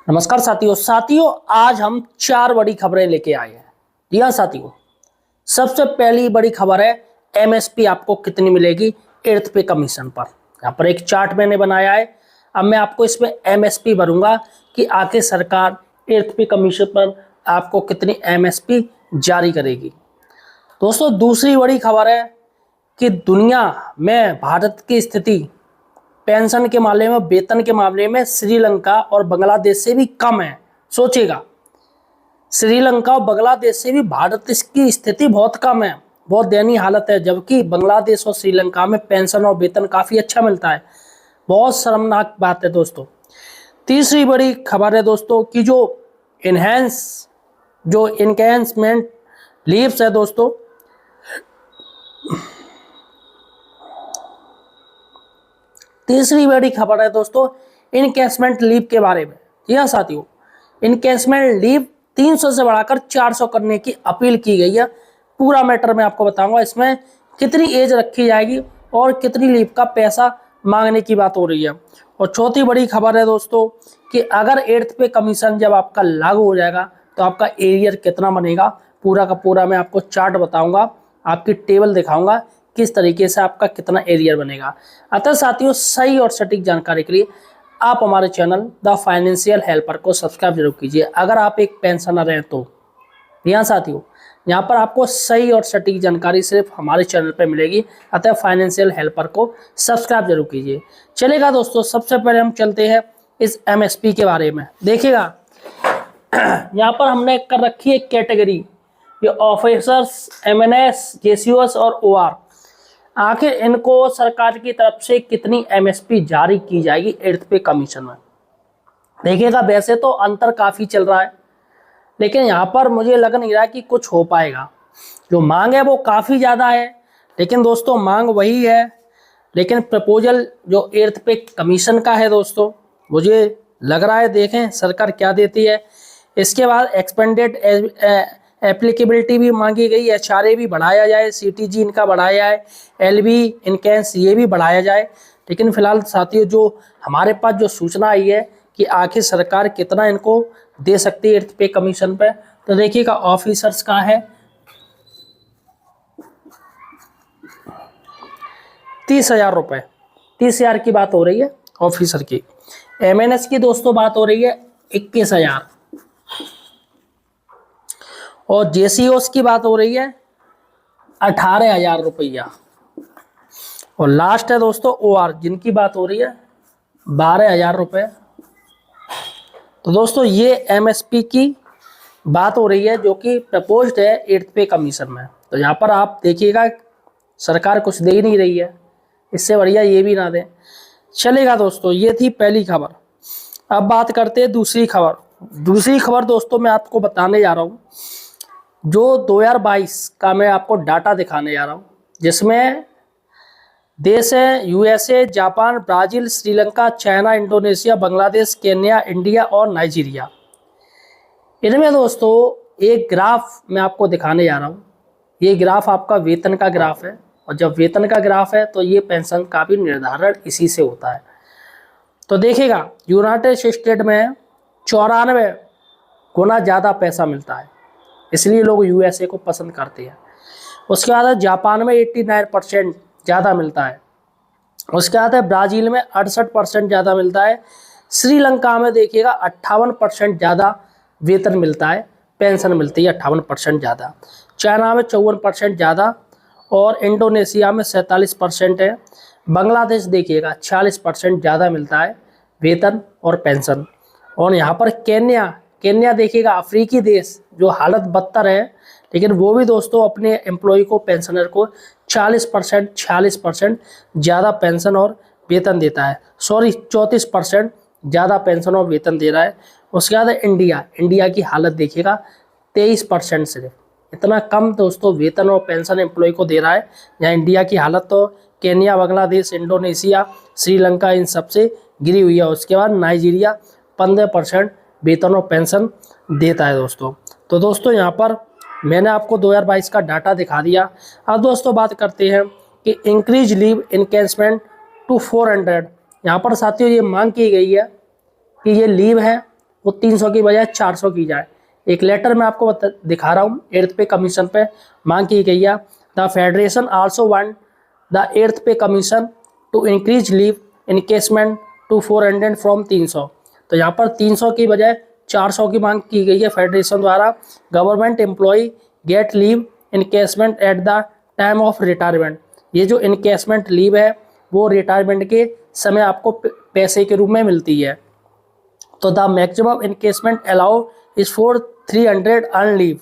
नमस्कार साथियों आज हम चार बड़ी खबरें लेके आए हैं। जी हाँ साथियों, सबसे पहली बड़ी खबर है एमएसपी आपको कितनी मिलेगी एर्थ पे कमीशन पर। यहाँ पर एक चार्ट मैंने बनाया है। अब मैं आपको इसमें एमएसपी भरूंगा कि आखिर सरकार एर्थ पे कमीशन पर आपको कितनी एमएसपी जारी करेगी। दोस्तों दूसरी बड़ी खबर है कि दुनिया में भारत की स्थिति पेंशन के मामले में, वेतन के मामले में श्रीलंका और बांग्लादेश से भी कम है। सोचेगा, श्रीलंका और बांग्लादेश से भी भारत की स्थिति बहुत कम है, बहुत दयनीय हालत है, जबकि बांग्लादेश और श्रीलंका में पेंशन और वेतन काफी अच्छा मिलता है। बहुत शर्मनाक बात है दोस्तों। तीसरी बड़ी खबर है दोस्तों कि जो इनकैंसमेंट लीव्स है दोस्तों, तीसरी बड़ी खबर है दोस्तों इनकैशमेंट लीव के बारे में। जी हाँ साथियों, इनकैशमेंट लीव 300 से बढ़ाकर 400 करने की अपील की गई है। पूरा मैटर मैं आपको बताऊंगा, इसमें कितनी एज रखी जाएगी और कितनी लीव का पैसा मांगने की बात हो रही है। और चौथी बड़ी खबर है दोस्तों कि अगर एर्थ पे कमीशन जब आपका लागू हो जाएगा तो आपका एरियर कितना बनेगा। पूरा का पूरा मैं आपको चार्ट बताऊंगा, आपकी टेबल दिखाऊंगा किस तरीके से आपका कितना एरियर बनेगा। अतः साथियों, सही और सटीक जानकारी के लिए आप हमारे चैनल द फाइनेंशियल हेल्पर को सब्सक्राइब जरूर कीजिए अगर आप एक पेंशनर हैं तो। यहाँ साथियों, यहाँ पर आपको सही और सटीक जानकारी सिर्फ हमारे चैनल पर मिलेगी, अतः फाइनेंशियल हेल्पर को सब्सक्राइब जरूर कीजिए। चलेगा दोस्तों, सबसे पहले हम चलते हैं इस एमएसपी के बारे में। देखिएगा, यहाँ पर हमने कर रखी है कैटेगरी, ये ऑफिसर्स, एमएनएस, जेसीओएस और ओआर। आखिर इनको सरकार की तरफ से कितनी एमएसपी जारी की जाएगी एर्थ पे कमीशन में। देखिएगा, वैसे तो अंतर काफी चल रहा है, लेकिन यहाँ पर मुझे लग नहीं रहा कि कुछ हो पाएगा। जो मांग है वो काफी ज्यादा है, लेकिन दोस्तों मांग वही है, लेकिन प्रपोजल जो एर्थ पे कमीशन का है दोस्तों, मुझे लग रहा है देखें सरकार क्या देती है। इसके बाद एक्सपेंडेड एप्लीकेबिलिटी भी मांगी गई, एचआरए भी बढ़ाया जाए, सीटीजी इनका बढ़ाया है, एलबी इनकैंस ये भी बढ़ाया जाए। लेकिन फिलहाल साथियों, जो हमारे पास जो सूचना आई है कि आखिर सरकार कितना इनको दे सकती है एर्थ पे कमीशन पे, तो देखिएगा ऑफिसर्स का है 30,000 रुपये, 30,000 की बात हो रही है ऑफिसर की। एमएनएस की दोस्तों बात हो रही है 21,000, और जेसीओस की बात हो रही है 18,000 रुपया, और लास्ट है दोस्तों ओआर, जिनकी बात हो रही है 12,000 रुपये। तो दोस्तों ये एमएसपी की बात हो रही है जो कि प्रपोज्ड है एर्थ पे कमीशन में। तो यहाँ पर आप देखिएगा सरकार कुछ दे ही नहीं रही है, इससे बढ़िया ये भी ना दे। चलेगा दोस्तों, ये थी पहली खबर। अब बात करते हैं दूसरी खबर। दूसरी खबर दोस्तों मैं आपको बताने जा रहा हूँ, जो 2022 का मैं आपको डाटा दिखाने जा रहा हूँ, जिसमें देश है USA, Japan, Brazil, Sri Lanka, China, Indonesia, Bangladesh, Kenya, India और नाइजीरिया। इनमें दोस्तों एक ग्राफ मैं आपको दिखाने जा रहा हूँ। ये ग्राफ आपका वेतन का ग्राफ है, और जब वेतन का ग्राफ है तो ये पेंशन का भी निर्धारण इसी से होता है। तो देखिएगा, यूनाइटेड स्टेट में 94 गुना ज़्यादा पैसा मिलता है, इसलिए लोग यूएसए को पसंद करते हैं। उसके बाद जापान में 89% ज़्यादा मिलता है। उसके बाद है ब्राज़ील में 68% ज़्यादा मिलता है। श्रीलंका में देखिएगा 58% ज़्यादा वेतन मिलता है, पेंशन मिलती है 58% ज़्यादा। चाइना में 54% ज़्यादा, और इंडोनेशिया में 47% है। बांग्लादेश देखिएगा 46% ज़्यादा मिलता है वेतन और पेंशन। और यहाँ पर केन्या देखिएगा, अफ्रीकी देश, जो हालत बदतर है, लेकिन वो भी दोस्तों अपने एम्प्लॉय को, पेंशनर को 46% ज़्यादा पेंशन और वेतन देता है। 34% ज़्यादा पेंशन और वेतन दे रहा है। उसके बाद इंडिया की हालत देखिएगा 23% सिर्फ, इतना कम दोस्तों वेतन और पेंशन एम्प्लॉय को दे रहा है। यहाँ इंडिया की हालत तो केन्या, बांग्लादेश, इंडोनेशिया, श्रीलंका इन सबसे गिरी हुई है। उसके बाद नाइजीरिया 15% वेतन और पेंशन देता है दोस्तों। तो दोस्तों यहाँ पर मैंने आपको 2022 का डाटा दिखा दिया। अब दोस्तों बात करते हैं कि इंक्रीज लीव इनकैशमेंट टू 400। यहाँ पर साथियों ये मांग की गई है कि ये लीव है वो 300 की बजाय 400 की जाए। एक लेटर मैं आपको दिखा रहा हूँ, 8th पे कमीशन पे मांग की गई है। The federation also want the 8th pay commission to increase leave encashment to 400 from 300। तो यहाँ पर 300 की बजाय 400 की मांग की गई है फेडरेशन द्वारा। Government employ get leave encashment at the time of retirement. ये जो इनकेसमेंट लीव है वो रिटायरमेंट के समय आपको पैसे के रूप में मिलती है। तो the maximum encashment allow is for 300 earn leave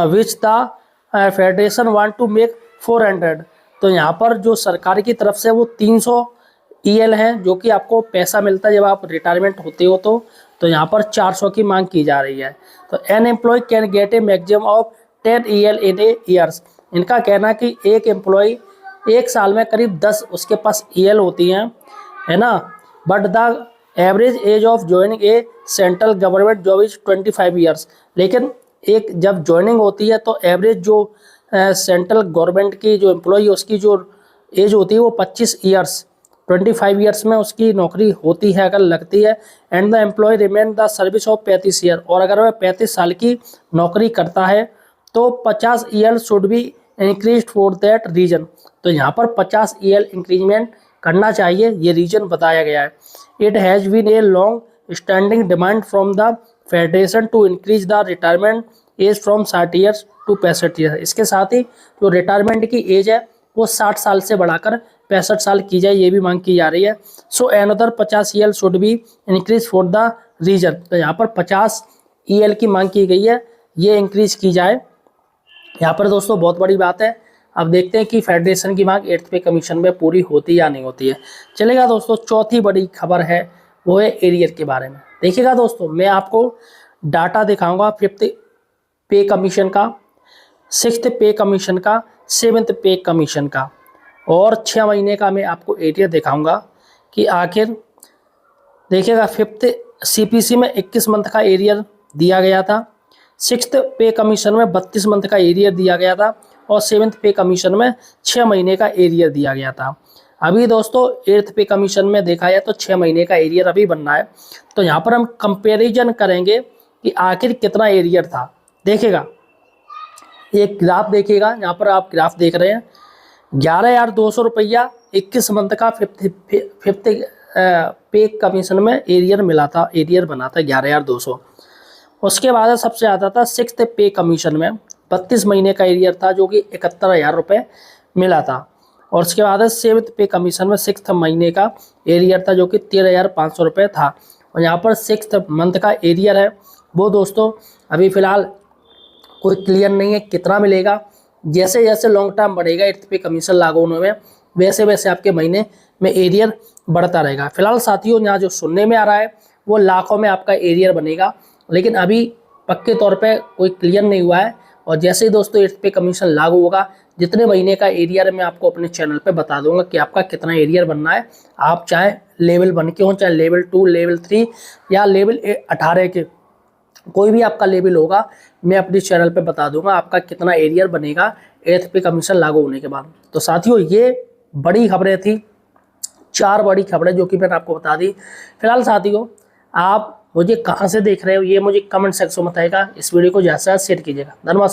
which the federation want to make 400। तो यहाँ पर जो सरकार की तरफ से वो 300 EL है जो कि आपको पैसा मिलता है जब आप रिटायरमेंट होते हो। तो यहाँ पर 400 की मांग की जा रही है। तो an employ can get a maximum of 10 EL in a years. इनका कहना है कि एक एम्प्लॉय एक साल में करीब 10 उसके पास EL होती हैं, है ना। But the average age of joining A central government job is 25 years. लेकिन एक जब ज्वाइनिंग होती है तो एवरेज जो सेंट्रल गवर्नमेंट की जो एम्प्लॉय है उसकी जो एज होती है वो 25 ईयर्स, 25 ईयर्स में उसकी नौकरी होती है अगर लगती है। And the employ remain the service of 35 year. और अगर वह 35 साल की नौकरी करता है तो 50 EL should be increase for that reason. तो यहाँ पर 50 EL इंक्रीजमेंट करना चाहिए, ये रीजन बताया गया है। It has been a long standing demand from the federation to increase the retirement age from 60 years to 65 years. इसके साथ ही जो रिटायरमेंट की एज है वो 60 साल से बढ़ाकर 65 साल की जाए, ये भी मांग की जा रही है। So another 50 EL should be increase for the region. तो यहाँ पर 50 EL की मांग की गई है, ये इंक्रीज की जाए। यहाँ पर दोस्तों बहुत बड़ी बात है। अब देखते हैं कि फेडरेशन की मांग 8th पे कमीशन में पूरी होती है या नहीं होती है। चलेगा दोस्तों, चौथी बड़ी खबर है वो है एरियर के बारे में। देखिएगा दोस्तों, मैं आपको डाटा दिखाऊंगा 5th पे कमीशन का, 6th पे कमीशन का, 7th पे कमीशन का और 6 महीने का मैं आपको एरियर दिखाऊंगा कि आखिर देखिएगा 5th CPC में 21 मंथ का एरियर दिया गया था, 6th पे कमीशन में 32 मंथ का एरियर दिया गया था और 7th पे कमीशन में 6 महीने का एरियर दिया गया था। अभी दोस्तों 8th पे कमीशन में देखा जाए तो 6 महीने का एरियर अभी बनना है। तो यहाँ पर हम कंपैरिजन करेंगे कि आखिर कितना एरियर था। देखिएगा एक ग्राफ देखिएगा, यहाँ पर आप ग्राफ देख रहे हैं 11,200 रुपया 21 मंथ का 5th पे कमीशन में एरियर मिला था, एरियर बना था 11,200। उसके बाद सबसे ज़्यादा था 6th पे कमीशन में 32 महीने का एरियर था जो कि 71,000 रुपये मिला था। और उसके बाद 7th पे कमीशन में 6th महीने का एरियर था जो कि 13,500 रुपये था। और यहाँ पर 6th मंथ का एरियर है वो दोस्तों अभी फ़िलहाल कोई क्लियर नहीं है कितना मिलेगा। जैसे जैसे लॉन्ग टर्म बढ़ेगा 8th पे कमीशन लागू होने में वैसे वैसे आपके महीने में एरियर बढ़ता रहेगा। फिलहाल साथियों यहाँ जो सुनने में आ रहा है वो लाखों में आपका एरियर बनेगा, लेकिन अभी पक्के तौर पे कोई क्लियर नहीं हुआ है। और जैसे ही दोस्तों 8th पे कमीशन लागू होगा जितने महीने का एरियर मैं आपको अपने चैनल पे बता दूंगा कि आपका कितना एरियर बनना है। आप चाहे लेवल 1 के हों, चाहे लेवल 2, लेवल 3 या लेवल 18 के, कोई भी आपका लेवल होगा मैं अपने चैनल पे बता दूंगा आपका कितना एरियर बनेगा 8th पे कमीशन लागू होने के बाद। तो साथियों ये बड़ी खबरें थी, 4 बड़ी खबरें जो कि मैंने आपको बता दी। फिलहाल साथियों आप मुझे कहाँ से देख रहे हो ये मुझे कमेंट सेक्शन में बताइएगा। इस वीडियो को ज़्यादा से ज़्यादा शेयर कीजिएगा। धन्यवाद।